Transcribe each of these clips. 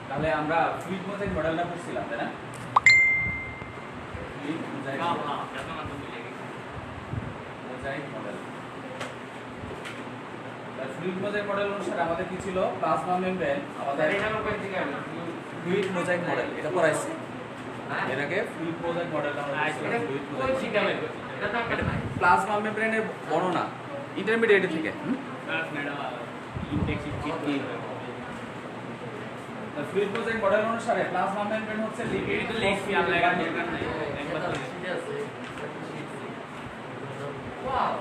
তাহলে আমরা fluid mosaic মডেলটা পড়ছিলাম তাই না? Fluid mosaic model. Fluid mosaic model অনুসারে আমাদের কি ছিল? প্লাজমা মেমব্রেন আমাদের ফ্লুইড মোজাইক মডেল এটা পড়াইছে। এটাকে ফ্লুইড মোজাইক মডেল আমরা ফ্লুইড মোজাইক প্লাজমা মেমব্রেনের বর্ণনা ইন্টারমিডিয়েট থেকে ফ্লুইড মোজাইক মডেল অনুসারে প্লাজমা মেমব্রেন হচ্ছে লিপিড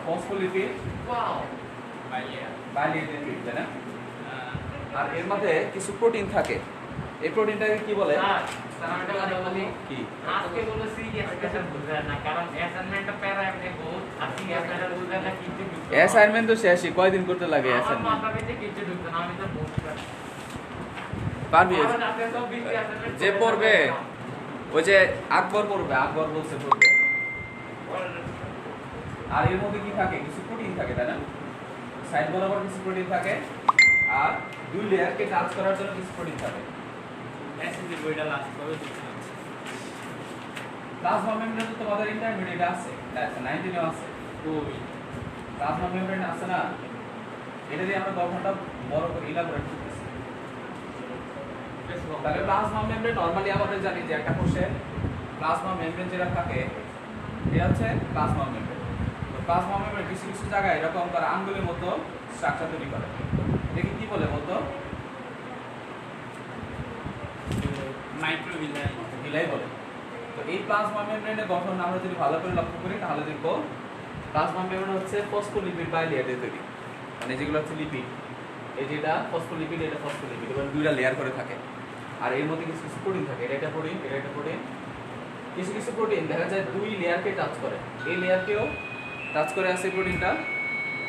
ফসফোলিপিড বাইলিয়েটেড লিপিড তাই না? আর এর মধ্যে কিছু প্রোটিন থাকে। এই প্রোটিনটাকে কি বলে? কি আজকে বলে সিরিয়াস কথা বুঝা না, কারণ অ্যাসাইনমেন্টটা প্যারা এমনি বহুত আসি আপনারা বুঝা না কিছু অ্যাসাইনমেন্ট তো শেষই কয়দিন করতে লাগে অ্যাসাইনমেন্ট? আমার মাথাতে কিছু ঢুকতো না, আমি তো বুঝতে পারবি? আপনি সব বিসি অ্যাসাইনমেন্ট যে পড়বে ওই যে আকবর পড়বে, আকবর বলছে পড়বে। আর এর মধ্যে কি থাকে? কিছু প্রোটিন থাকে তাই না? সাইড বরাবর কিছু প্রোটিন থাকে আর দুই লেয়ারকে টাচ করার জন্য কিছু প্রোটিন থাকে। এসএসসি বইটা লাস্ট ভাবে দেখছিলাম। প্লাজমা মেমব্রেন তো তোমাদের ইন্টারমিডিয়েট আছে, 19 এও আছে। ওই প্লাজমা মেমব্রেন আছে না? এটা দিয়ে আমরা গঠনটা বড় করে ইলাবোরেট করতেছি। তাহলে প্লাজমা মেমব্রেন নরমালি আমাদের জানি যে একটা কোষের প্লাজমা মেমব্রেন যেটা থাকে এটা হচ্ছে প্লাজমা মেমব্রেন। তো প্লাজমা মেমব্রেন কিছু কিছু জায়গায় এরকম করে আঙ্গুলের মতো স্ট্রাকচার তৈরি করে। এটাকে কি বলে বলতো? মাইক্রোভিলাই ভিলাই বলে। তো এই প্লাজমা মেমব্রেনের গঠন আমরা যদি ভালো করে লক্ষ্য করি তাহলে দেখব প্লাজমা মেমব্রেন হচ্ছে ফসফোলিপিড বাইলিয়েড দিয়ে তৈরি। মানে যেগুলো হচ্ছে লিপিড, এই যেটা ফসফোলিপিড, এটা ফসফোলিপিড, এবং দুইটা লেয়ার করে থাকে। আর এর মধ্যে কিছু কিছু প্রোটিন থাকে, এটা একটা প্রোটিন, এটা একটা প্রোটিন। কিছু কিছু প্রোটিন দেখা যায় দুই লেয়ারকে টাচ করে, এই লেয়ারকেও টাচ করে আছে প্রোটিনটা,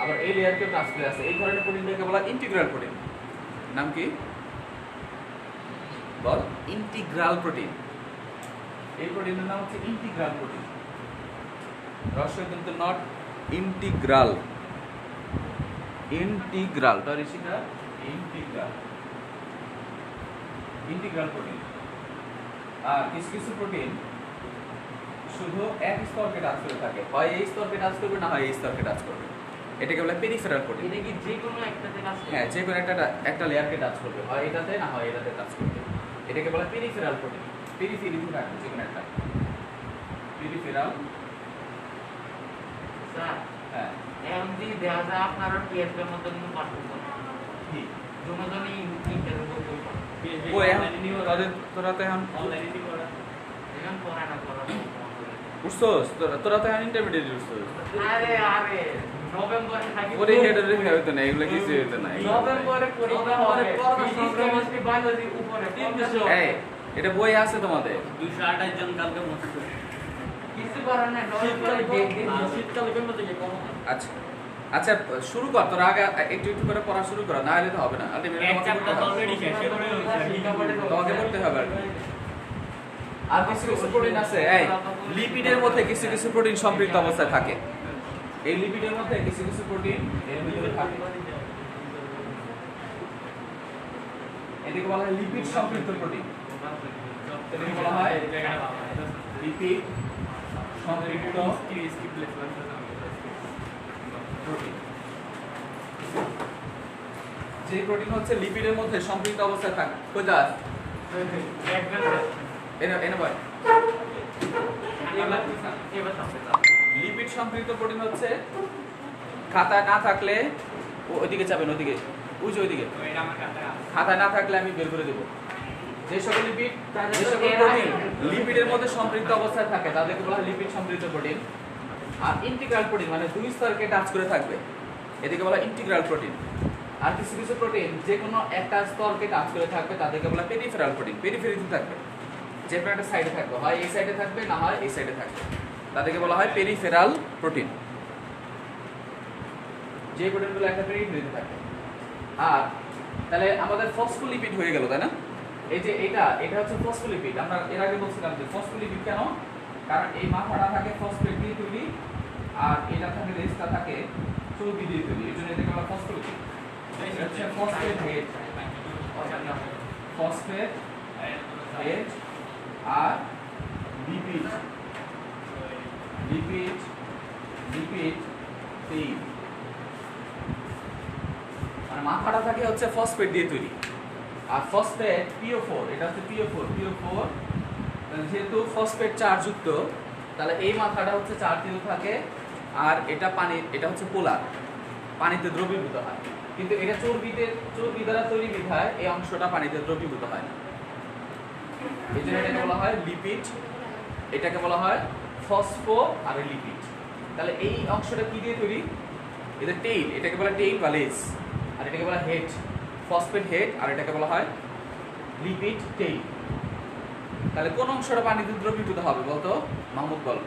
আবার এই লেয়ারকেও টাচ করে আছে। এই ধরনের প্রোটিনটাকে বলা ইন্টিগ্রাল প্রোটিন। নাম কি বল? Integral protein. এই প্রোটিনের নাম হচ্ছে ইন্টিগ্রাল প্রোটিন। রহস্য কিন্তু নট ইন্টিগ্রাল, ইন্টিগ্রাল তো ঋষিকা ইন্টিগ্রাল, ইন্টিগ্রাল প্রোটিন। আর কিছু কিছু প্রোটিন শুধু এক স্তরকে টাচ করে থাকে, হয় এই স্তরকে টাচ করবে, না হয় এই স্তরকে টাচ করবে। এটাকে বলে পেরিফেরাল প্রোটিন। এটা কি যে কোনো একটাতে কাজ করে? হ্যাঁ, যে কোনো একটা লেয়ারকে টাচ করবে, হয় এটাতে না হয় এটাতে টাচ করবে। এটাকে বলে পেরিফেরাল প্রোটিন। পেরিফেরিতে থাকবে যে কোনো একটা পেরিফেরাল। স্যার হ্যাঁ, এমজি দেখা যায় আপনার টিএসপি এর মধ্যে কোনো পার্থক্য কি দুজনই ইন্টারভিউ ও এখন তোরা তো এখন অনলাইনে করা এখন পড়া না করা উঠছস, তোরা তো এখন ইন্টারমিডিয়েট উঠছস। আরে আরে নভেম্বরে থাকি ওরে হেডে রেখে হইতো না, এগুলো কিছু হইতো না। নভেম্বরে পরীক্ষা হবে কেমিস্ট্রি বায়োলজি উপরে এই এটা বই আছে তোমাদের? 228 জন কালকে মত কিছু করার না, নভেম্বরে ডেট দিন শীতকালে কেমন থেকে কম। আচ্ছা আচ্ছা, শুরু কর, তোরা আগে একটু একটু করে পড়া শুরু করো, না হলে তো হবে না। এক চ্যাপ্টার অলরেডি শেষ করে তোমাকে পড়তে হবে। আর কিছু কিছু প্রোটিন আছে, এই লিপিডের মধ্যে কিছু কিছু প্রোটিন সম্পৃক্ত অবস্থায় থাকে। এই লিপিডের মধ্যে কিছু কিছু প্রোটিন এর ভিতরে থাকে, এটাকে বলা হয় লিপিড সম্পৃক্ত প্রোটিন। এটাকে বলা হয় লিপিড সম্পৃক্ত প্রোটিন। যে প্রোটিন হচ্ছে লিপিডের মধ্যে সম্পৃক্ত অবস্থায় থাকে। কোথায় এনে ভাই লিপিড সম্পৃক্ত প্রোটিন হচ্ছে খাতায় না থাকলে ওইদিকে যাবেন, ওইদিকে ওই যে ওইদিকে খাতায় না থাকলে আমি বের করে দেবো। যে সকল লিপিড, যে সকল প্রোটিন লিপিডের মধ্যে সম্পৃক্ত অবস্থায় থাকে তাদেরকে বলা হয় লিপিড সম্পৃক্ত প্রোটিন। আর ইন্টিগ্রাল প্রোটিন মানে দুই স্তরকে টাচ করে থাকবে, এদিকে বলা ইন্টিগ্রাল প্রোটিন। আর কিছু কিছু প্রোটিন যে কোনো একটা স্তরকে টাচ করে থাকবে তাদেরকে বলা পেরিফেরাল প্রোটিন। পেরিফেরিতে থাকবে, যে কোনো একটা সাইডে থাকবে, হয় এই সাইডে থাকবে না হয় এই সাইডে থাকবে, তাদেরকে বলা হয় পেরিফেরাল প্রোটিন। যে প্রোটিনগুলো একটা পেরিফেরিতে থাকে। আর তাহলে আমাদের ফসফোলিপিড হয়ে গেল তাই না? এই যে এটা হচ্ছে ফসফোলিপিড। আমরা এর আগে বলছিলাম যে ফসফোলিপিড কেন, কারণ এই মাথাটা থাকে ফসফেট দিয়ে তৈরি আর এটা থাকে রেসটা থাকে চর্বি দিয়ে তৈরি, এই জন্য এটাকে বলা ফসফোলিপিড। এটা হচ্ছে ফসফেট হেড। ফসফেট হেড আর লিপিড লিপিড লিপিড তেল। মানে মাথাটা থাকে হচ্ছে ফসফেট দিয়ে তৈরি, আর ফসফেট PO4, এটা হচ্ছে PO4 যেহেতু ফসফেট চার্জযুক্ত তাহলে এই মাথাটা হচ্ছে চার্জযুক্ত থাকে, আর এটা পানি, এটা হচ্ছে পোলার, পানিতে দ্রবীভূত হয়, কিন্তু এটা চর্বি দ্বারা তৈরি বিধায় এই অংশটা পানিতে দ্রবীভূত হয় না। এই জন্য এটাকে বলা হয় লিপিড, এটাকে বলা হয় ফসফো আর লিপিড। তাহলে এই অংশটা কি দিয়ে তৈরি? এটা টেইল, এটাকে বলা টেইল বা লেজ, আর এটাকে বলা হেড, ফসফেট হেড, আর এটাকে বলা হয় লিপিড টেইল। তাহলে কোন অংশটা পানিতে দ্রবীভূত হবে বলতো মাহমুদ বল?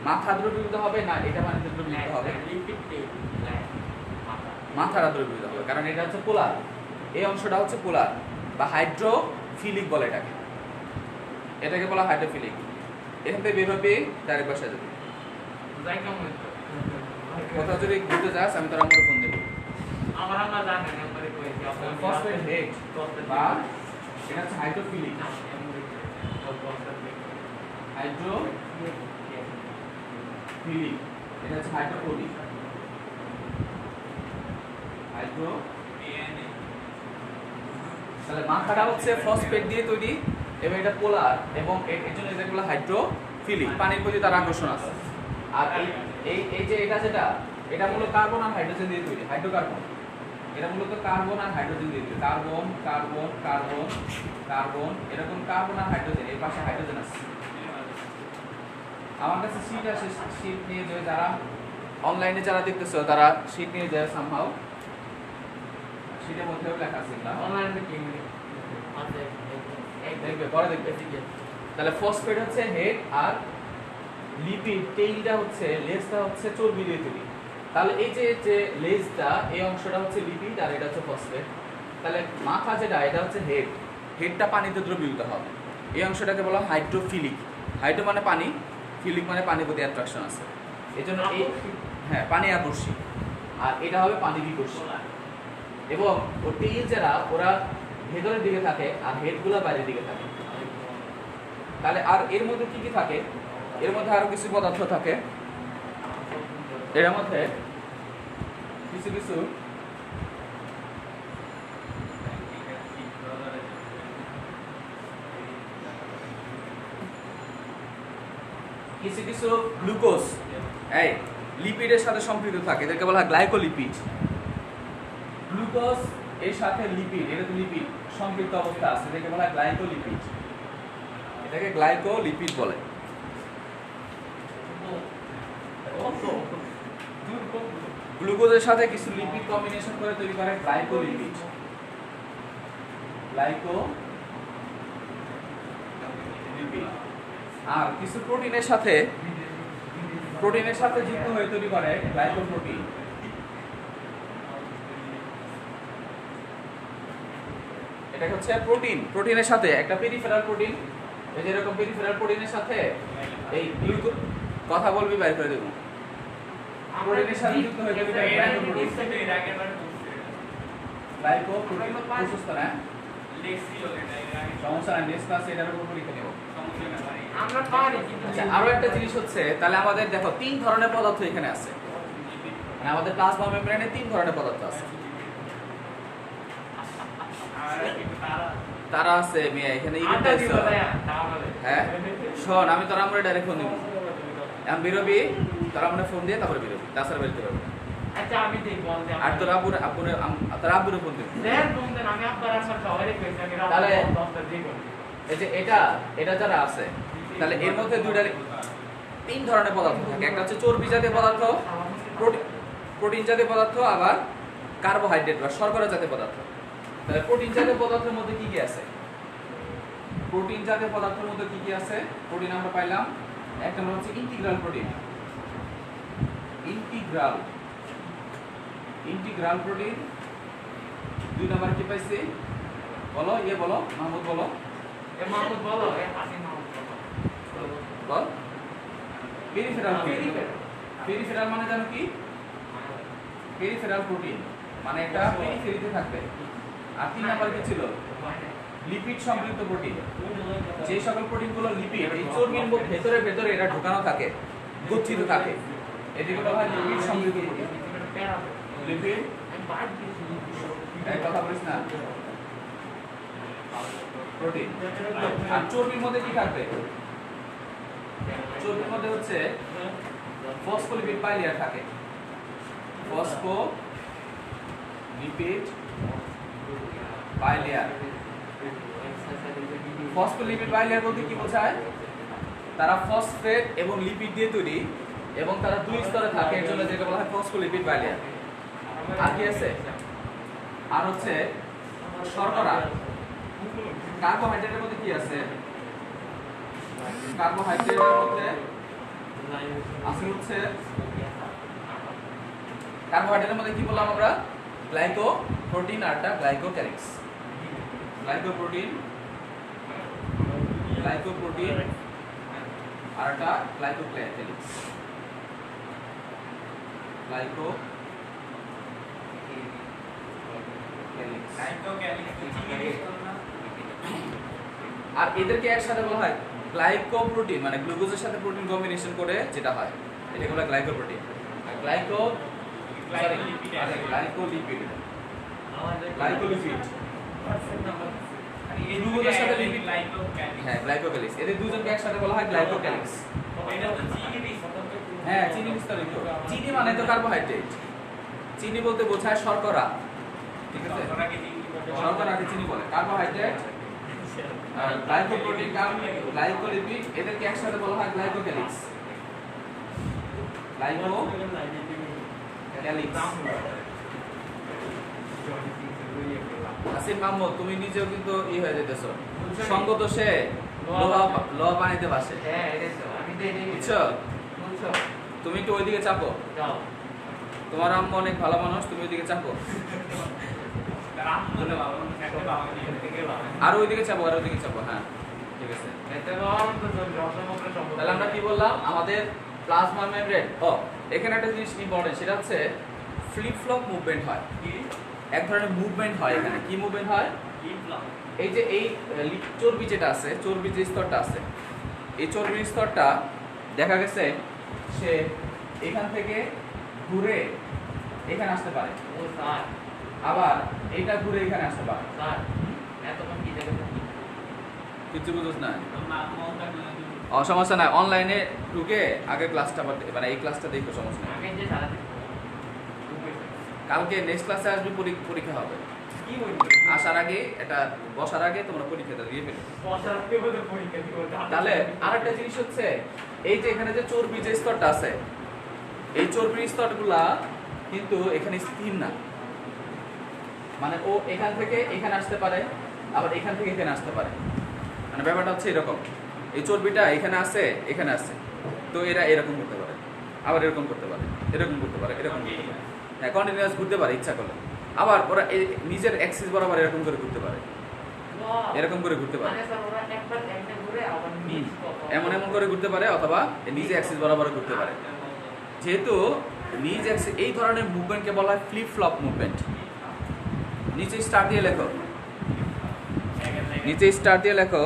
মাথা দ্রবীভূত হবে না এটা পানিতে দ্রবীভূত হবে? লিপিড টেইল মাথাটা দ্রবীভূত হবে, কারণ এটা হচ্ছে পোলার, এই অংশটা হচ্ছে পোলার বা হাইড্রোফিলিক বলে এটাকে, এটাকে বলা হাইড্রোফিলিক। এখান থেকে বের হবে ডাইরেক্ট বাসা যাবে। কোথাও যদি ঘুরতে যাস আমি তোর আমার ফোন দেবো। আমার আমরা জানি নাম্বারে কইছি আপনার ফসফেট হেড বা এটা হচ্ছে হাইড্রোফিলিক, হাইড্রোফিলিক, এটা হচ্ছে হাইড্রোফোবিক, তাহলে মাথাটা হচ্ছে ফসফেট দিয়ে তৈরি এবং এটা পোলার, এবং এর জন্য এগুলো হাইড্রোফিলিক, পানির প্রতি তার আকর্ষণ আছে। আর এই যে এটা যেটা, এটা মূলত কার্বন আর হাইড্রোজেন দিয়ে তৈরি, হাইড্রোকার্বন, এটা মূলত কার্বন আর হাইড্রোজেন দিয়ে তৈরি, কার্বন কার্বন কার্বন কার্বন, এরকম কার্বন আর হাইড্রোজেন, এর পাশে হাইড্রোজেন আছে। আমার কাছে শীট আছে, শীট নিয়ে যায়, যারা অনলাইনে যারা দেখতেছো তারা শীট নিয়ে যায় সামহাউ, শীটের মধ্যেও লেখা আছে না অনলাইনে কি আছে দেখবে, পরে দেখবে। তাহলে ফসফেট হচ্ছে হেড আর লিপিড টেইলটা হচ্ছে, লেজটা হচ্ছে চর্বি দিয়ে তৈরি। তাহলে এই যে লেজটা, এই অংশটা হচ্ছে লিপিড আর এটা হচ্ছে ফসফেট। তাহলে মাথা যেটা, এটা হচ্ছে হেড, হেডটা পানিতে দ্রবীভূত হবে, এই অংশটাকে বলা হয় হাইড্রোফিলিক। হাইড্রো মানে পানি, ফিলিক মানে পানির প্রতি অ্যাট্রাকশন আছে, এই জন্য এই, হ্যাঁ পানি আকর্ষী, আর এটা হবে পানি বিকর্ষী। এবং ও টেইল যারা, ওরা ভেতরের দিকে থাকে আর হেডগুলো বাইরের দিকে থাকে। তাহলে আর এর মধ্যে কি কি থাকে? এর মধ্যে আরো কিছু পদার্থ থাকে, এর মধ্যে কিছু কিছু কিছু কিছু গ্লুকোজ এই লিপিডের সাথে সম্পৃক্ত থাকে, এদেরকে বলা হয় গ্লাইকোলিপিড। গ্লুকোজ এর সাথে লিপিড, এটা তো লিপিড সম্পৃক্ত অবস্থা আছে, এটাকে বলা হয় গ্লাইকোলিপিড, এটাকে গ্লাইকোলিপিড বলে। গ্লুকোজের সাথে কিছু লিপিড কম্বিনেশন করে তৈরি করে গ্লাইকোলিপিড, গ্লাইকোলিপিড। আর কিছু প্রোটিনের সাথে যুক্ত হয়ে তৈরি করে গ্লাইকোপ্রোটিন। এটা হচ্ছে প্রোটিন, প্রোটিনের সাথে একটা পেরিফেরাল প্রোটিন, এই যে এরকম পেরিফেরাল প্রোটিনের সাথে এই গ্লুকোজ, কথা বলবি বাইরে করে দেবো, প্রোটিনের সাথে যুক্ত হয়ে তৈরি করে গ্লাইকোপ্রোটিন। গ্লাইকোপ্রোটিন প্রস্তুত না সমস্যা নাই, নেক্সট ক্লাসে এটার উপর পরীক্ষা নেব। আমরা পারি কিন্তু আচ্ছা, আরো একটা জিনিস হচ্ছে, তাহলে আমাদের দেখো তিন ধরনের পদার্থ এখানে আছে, মানে আমাদের প্লাজমা মেমব্রেনে তিন ধরনের পদার্থ আছে। তারা আছে মেয়ে এখানে ইভেন্ট আছে, হ্যাঁ শোন, আমি তোর আমরা ডাইরেক্ট ফোন দিব, এখন বেরোবি তোর আমরা ফোন দিয়ে তারপরে বেরোবি, তাছাড়া বেরোতে পারবি না। আচ্ছা আমি দেখব, আর তোর আব্বুর ফোন দিব। দেন ফোন দেন, আমি আপনার আমার সবাইকে কইছি আমি রাত তাহলে 10টা দিব। এই যে এটা যারা আছে, তাহলে এর মধ্যে তিন ধরনের পদার্থ থাকে, একটা হচ্ছে চর্বি জাতীয় পদার্থ, প্রোটিন জাতীয় পদার্থ, আবার কার্বোহাইড্রেট বা শর্করা জাতীয় পদার্থ। তাহলে প্রোটিন জাতীয় পদার্থের মধ্যে কি কি আছে? প্রোটিন জাতীয় পদার্থের মধ্যে কি কি আছে? প্রোটিন আমরা পাইলাম, একটা নাম হচ্ছে ইন্টিগ্রাল প্রোটিন, ইন্টিগ্রাল প্রোটিন। দুই নাম্বার কি পাইছি বলো, বলো মাহমুদ বলো, মাহমুদ বলো, হাসিন মাহমুদ বলো। বল পেরিফেরাল প্রোটিন। পেরিফেরাল মানে জানো কি? পেরিফেরাল প্রোটিন মানে এটা পেরিফেরিতে থাকবে, আর 3 নাম্বার কি ছিল? লিপিড সম্পৃক্ত প্রোটিন। যে সকল প্রোটিনগুলো লিপিড এই চর্বির ভেতরে ভেতরে এটা ঢোকানো থাকে, গচ্ছিত থাকে, এটাকে বলা হয় লিপিড সম্পৃক্ত প্রোটিন। লিপিড এই কথা বলিস না, প্রোটিন। আর চর্বির মধ্যে কি থাকবে? চর্বির মধ্যে হচ্ছে ফসফোলিপিড বাইলেয়ার থাকে। Phospholipid bilayer. ফসফোলিপিড বাইলেয়ার বলতে কি বোঝায়? তারা ফসফেট এবং লিপিড দিয়ে তৈরি এবং তারা দুই স্তরে থাকে, এর জন্য যেটা বলা হয় ফসফোলিপিড বাইলেয়ার। আর কি আছে? আর হচ্ছে শর্করা। কার্বোহাইড্রেটের মধ্যে কি আছে? কার্বোহাইড্রেটের মধ্যে আছে হচ্ছে, কার্বোহাইড্রেটের মধ্যে কি বললাম আমরা? গ্লাইকোপ্রোটিন আর একটা গ্লাইকোক্যালিক্স। গ্লাইকোপ্রোটিন আর একটা গ্লাইকোক্যালিক্স। আর এদেরকে একসাথে বলা হয় গ্লাইকোপ্রোটিন, মানে গ্লুকোজের সাথে প্রোটিন কম্বিনেশন করে যেটা হয় এটাকে বলা হয় গ্লাইকোপ্রোটিন। আর গ্লাইকোলিপিড গ্লুকোজের সাথে লিপিড, হ্যাঁ গ্লাইকোক্যালিক্স। এদের দুজনকে একসাথে বলা হয় গ্লাইকোক্যালিক্স। হ্যাঁ চিনি বিস্তারিত। চিনি মানে তো কার্বোহাইড্রেট। চিনি বলতে বোঝায় শর্করা, ঠিক আছে? শর্করাকে চিনি বলে। কার্বোহাইড্রেট, গ্লাইকোপ্রোটিন, গ্লাইকোলিপিড, এদেরকে একসাথে বলা হয় গ্লাইকোক্যালিক্স। আসিফ মাহমুদ, তুমি নিজেও কিন্তু হয়ে যেতেছো সঙ্গ দোষে লোহা পানিতে ভাসে। বুঝছো? তুমি একটু ওইদিকে চাপো। তোমার আম্মু অনেক ভালো মানুষ, তুমি ওইদিকে চাপো। আর ওইদিকে চাপো, আর ওইদিকে চাপো। হ্যাঁ ঠিক আছে। তাহলে আমরা কি বললাম? আমাদের প্লাজমা মেমব্রেন, এখানে একটা জিনিস ইম্পর্টেন্ট, সেটা হচ্ছে ফ্লিপ ফ্লপ মুভমেন্ট হয়। এক ধরনের মুভমেন্ট হয় এখানে। কি মুভমেন্ট হয়? এই যে এই চর্বি যেটা আছে, চর্বি যে স্তরটা আছে, এই চর্বির স্তরটা দেখা গেছে সে এখান থেকে ঘুরে এখানে আসতে পারে, আবার এইটা ঘুরে এখানে আসতে পারে। কিছু বুঝোস না? সমস্যা নাই, অনলাইনে ঢুকে আগে ক্লাসটা, মানে এই ক্লাসটা দেখো, সমস্যা নাই। কালকে নেক্সট ক্লাসে আসবে, পরীক্ষা হবে। আসার আগে, এটা বসার আগে তোমরা পরীক্ষাটা দিয়ে ফেলো। তাহলে আরেকটা জিনিস হচ্ছে, এই যে এখানে যে চর্বি যে স্তরটা আছে, এই চর্বির স্তরগুলা কিন্তু এখানে স্থির না। মানে ও এখান থেকে এখানে আসতে পারে, আবার এখান থেকে এখানে আসতে পারে। মানে ব্যাপারটা হচ্ছে এরকম, এই চর্বিটা এখানে আছে, এখানে আছে, তো এরা এরকম করতে পারে, আবার এরকম করতে পারে, এরকম করতে পারে, এরকম করতে পারে। হ্যাঁ, কন্টিনিউয়াস ঘুরতে পারে ইচ্ছা করলে। আবার ওরা নিজের অ্যাক্সিস বরাবর এরকম করে ঘুরতে পারে, এরকম করে ঘুরতে পারে, এমন এমন করে ঘুরতে পারে, অথবা নিজে অ্যাক্সিস বরাবর ঘুরতে পারে। যেহেতু নিজ অ্যাক্সিস, এই ধরনের মুভমেন্টকে বলা হয় ফ্লিপ ফ্লপ মুভমেন্ট। নিচে স্টার দিয়ে লেখো, নিচে স্টার দিয়ে লেখো।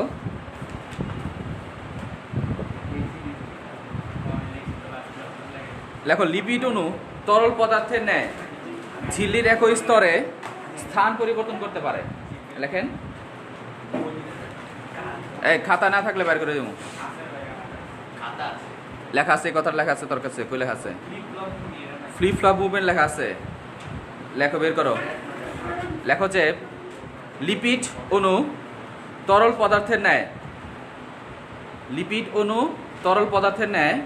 লেখো, লিপিড অণু তরল পদার্থের ন্যায় ঝিল্লির একই স্তরে স্থান পরিবর্তন করতে পারে। লেখেন, এই খাতা না থাকলে বের করে দেবো। লেখা আছে, কথাটা লেখা আছে তোর কাছে? কই লেখা আছে? ফ্লিপ ফ্লপ মুভমেন্ট লেখা আছে, লেখো, বের করো। লেখো যে লিপিড অণু তরল পদার্থের ন্যায়, লিপিড অণু তরল পদার্থের ন্যায়,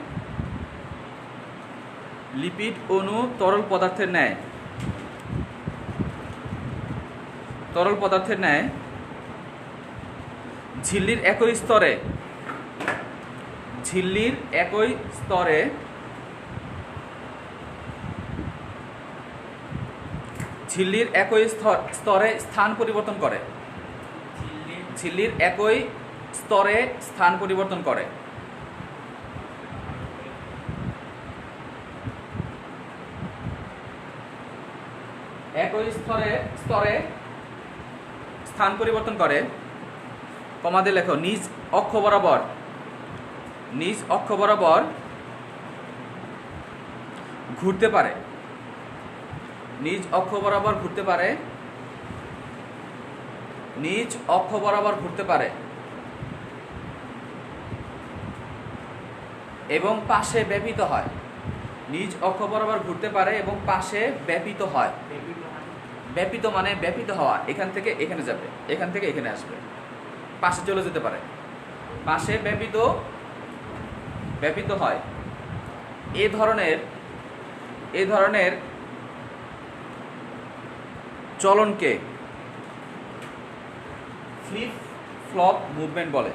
লিপিড অণু তরল পদার্থের ন্যায়, তরল পদার্থের ন্যায় ঝিল্লির একই স্তরে, ঝিল্লির একই স্তরে ঝিল্লির একই স্তরে স্থান পরিবর্তন করে, ঝিল্লির একই স্তরে স্থান পরিবর্তন করে। একই স্তরে স্থান পরিবর্তন করে, কমা দিয়ে লেখো, নিজ অক্ষ বরাবর ঘুরতে পারে, নিজ অক্ষ বরাবর ঘুরতে পারে, নিজ অক্ষ বরাবর ঘুরতে পারে এবং পাশে ব্যাপিত হয়। নিজ অক্ষ বরাবর ঘুরতে পারে এবং পাশে ব্যাপিত হয়। ব্যাপিত মানে ব্যাপিত হওয়া, এখান থেকে এখানে যাবে, এখান থেকে এখানে আসবে, পাশে চলে যেতে পারে, পাশে ব্যাপিত হয়। এই ধরনের চলনকে ফ্লিপ ফ্লপ মুভমেন্ট বলে।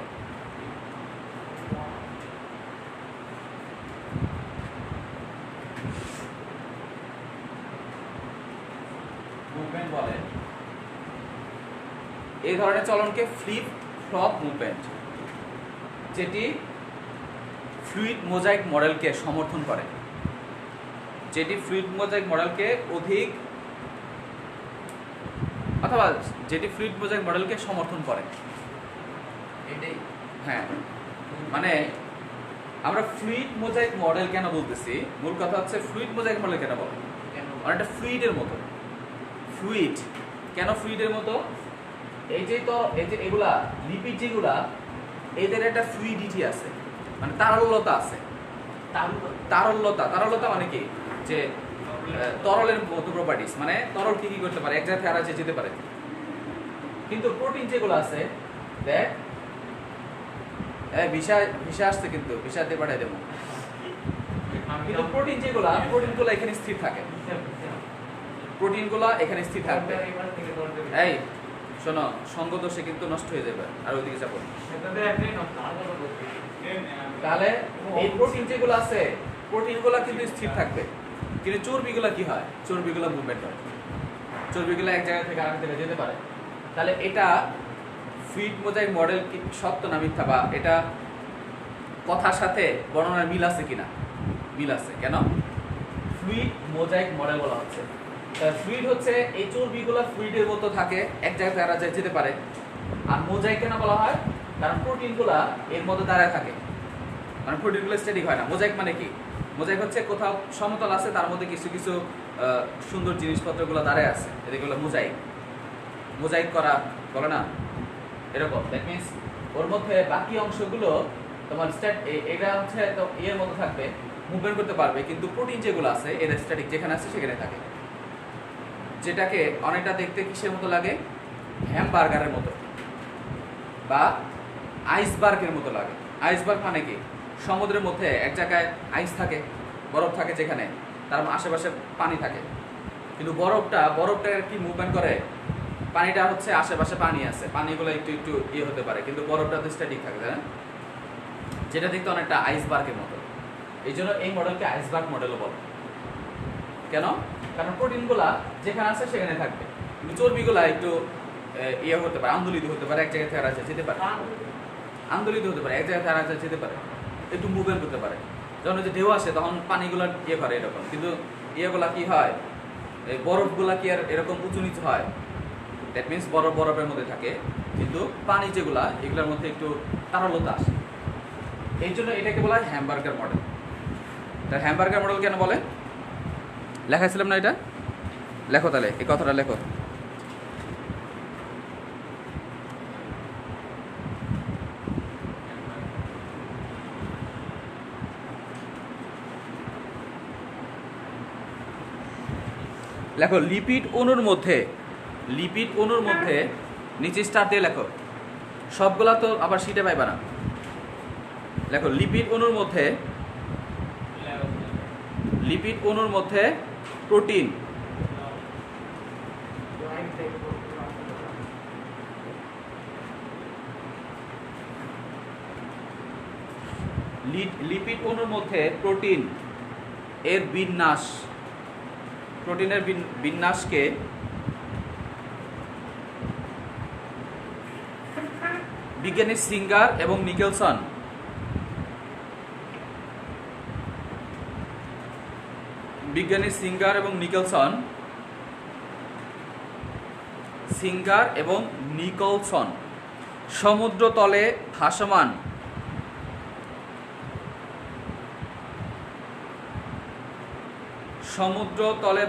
এই ধরনের চলনকে ফ্লিপ ফ্লপ মুভমেন্ট, যেটি ফ্লুইড মোজাইক মডেলকে সমর্থন করে, যেটি ফ্লুইড মোজাইক মডেলকে অধিক অথবা যেটি ফ্লুইড মোজাইক মডেলকে সমর্থন করে। এটাই হ্যাঁ, মানে আমরা ফ্লুইড মোজাইক মডেল কেন বলতেছি, মূল কথা হচ্ছে ফ্লুইড মোজাইক মডেল কেন বলে, অনেকটা ফ্লুইডের মতো। ফ্লুইড কেন ফ্লুইডের মতো? এই যে এগুলা লিপিড যেগুলা, এদের একটা ফ্লুইডিটি আছে, মানে তারল্যতা আছে। তারল্যতা মানে কি, যে তরলের মতো প্রপার্টিস, মানে তরল কি কি করতে পারে, এক জায়গা থেকে আর যেতে পারে। কিন্তু প্রোটিন যেগুলো আছে, দেখ ভিসা আসছে, কিন্তু ভিসাতে পাঠাই দেবো। কিন্তু প্রোটিনগুলো এখানে স্থির থাকে, প্রোটিনগুলো এখানে স্থির থাকবে। এই শোনো, সঙ্গ দোষে কিন্তু নষ্ট হয়ে যাবে, আর ওইদিকে যাবো। তাহলে এই প্রোটিন যেগুলো আছে, প্রোটিনগুলো কিন্তু স্থির থাকবে, কিন্তু চর্বিগুলো কি হয়, চর্বিগুলো মুভমেন্ট হয়, চর্বিগুলো এক জায়গা থেকে আরেক জায়গায় যেতে পারে। তাহলে এটা ফ্লুইড মোজাইক মডেল কি সত্য না মিথ্যা, বা এটা কথার সাথে বর্ণনার মিল আছে কিনা? মিল আছে। কেন ফ্লুইড মোজাইক মডেল বলা হচ্ছে? ফ্লুইড হচ্ছে এই চর্বিগুলো ফ্লুইডের মতো থাকে, এক জায়গা থেকে আরেক জায়গায় যেতে পারে। আর মোজাইক কেন বলা হয়? কারণ প্রোটিনগুলা এর মধ্যে দাঁড়ায় থাকে, মানে প্রোটিনগুলো স্ট্যাটিক হয় না। মোজাইক মানে কি? মোজাইক হচ্ছে কোথাও সমতল আছে, তার মধ্যে কিছু কিছু সুন্দর জিনিসপত্রগুলো দাঁড়ায় আছে, এগুলো মোজাইক করা বলে না, এরকম। দ্যাট মিনস ওর মধ্যে বাকি অংশগুলো তোমার এটা হচ্ছে এর মতো থাকবে, মুভমেন্ট করতে পারবে, কিন্তু প্রোটিন যেগুলো আছে এরা স্ট্যাটিক, যেখানে আছে সেখানে থাকে। যেটাকে অনেকটা দেখতে কিসের মতো লাগে? হ্যামবার্গারের মতো বা আইসবার্গের মতো লাগে। আইসবার্গ মানে কি? সমুদ্রের মধ্যে এক জায়গায় আইস থাকে, বরফ থাকে, যেখানে তার আশেপাশে পানি থাকে, কিন্তু বরফটা কি মুভমেন্ট করে? পানিটা হচ্ছে আশেপাশে পানি আছে, পানিগুলো একটু একটু হতে পারে, কিন্তু বরফটা তো স্ট্যাটিক থাকে, তাই না? যেটা দেখতে অনেকটা আইসবার্গের মতো। এই জন্য এই মডেলকে আইসবার্গ মডেলও বলে। কেন? কারণ প্রোটিনগুলা যেখানে আছে সেখানে থাকবে, কিন্তু চর্বিগুলা একটু হতে পারে, আন্দোলিত হতে পারে, এক জায়গা থেকে আর যেতে পারে, আন্দোলিত হতে পারে, এক জায়গা থেকে আর যেতে পারে, একটু মুভমেন্ট করতে পারে। যখন যে ঢেউ আসে তখন পানিগুলা করে এরকম, কিন্তু ইয়েগুলা কি হয়, এই বরফগুলা কি আর এরকম উঁচু নিচু হয়? দ্যাট মিনস বরফের মধ্যে থাকে, কিন্তু পানি যেগুলা এগুলোর মধ্যে একটু তারলতা আসে। এই জন্য এটাকে বলা হয় হ্যামবার্গার মডেল। তার হ্যামবার্গার মডেল কেন বলে? লেখাছিলাম না এটা? লেখো তাহলে, এই কথাটা লেখো। লেখো লিপিড অণুর মধ্যে নিচে স্টার দিয়ে লেখো, সবগুলা তো আবার সিটে পাইবা না। লেখো লিপিড অণুর মধ্যে প্রোটিন লিপিড অণুর মধ্যে প্রোটিনের বিন্যাসকে বিজ্ঞানী সিঙ্গার এবং নিকেলসন সিঙ্গার এবং নিকলসন সমুদ্রতলে